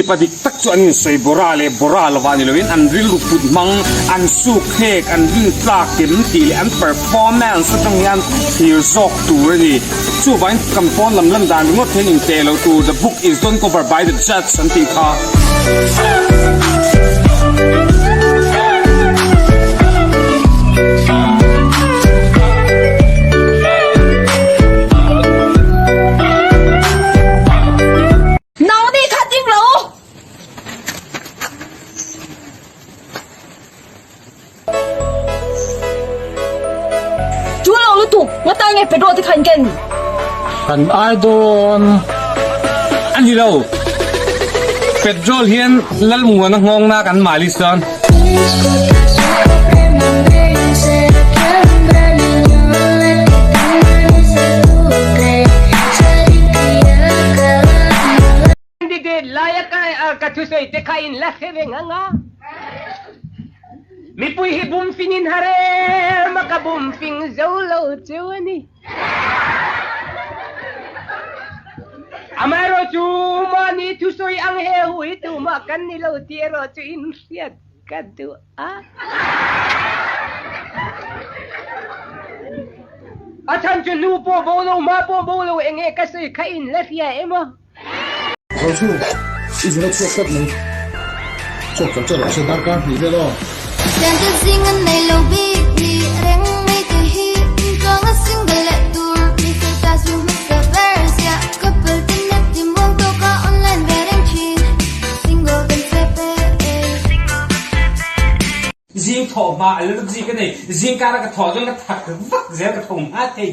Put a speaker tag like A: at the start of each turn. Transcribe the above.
A: padik tak chu anin soi bora lawani loin an ril uput mang an su khek an rin tlak kim ti le an performance atang yan thir zok tur ni chu vain kampon lam dan ngot then in telo tu the book is done cover by the judge something kha
B: ngay phải đôi thì thành kinh
A: thành idol anh gì đâu petrol hiền lal mua nó ngon na kan mali son
C: Hindi layak ka tusoy te kain la sebe nga mi pui hi bum finin hare maka bum fing zolo chuani amaro chu mani tusoy ang he hui tu makan ni lo tiero chu in siat kadu Achan chu nu po bolo ma po bolo enge kasoy kain la sia emo
D: Rosu, izin et çok mu? Çok çok çok şey darka bir de lo.
E: Sen de zingen nei lo bi ni reng mai te hi kang a single le tur mi se ta su mi se versia couple tin net ti mong to ka online bereng chi single ten se pe
A: riêng thọ mà lớn gì cái này riêng ca ra cái thọ cho nó thật vắt dễ cái thùng hát thầy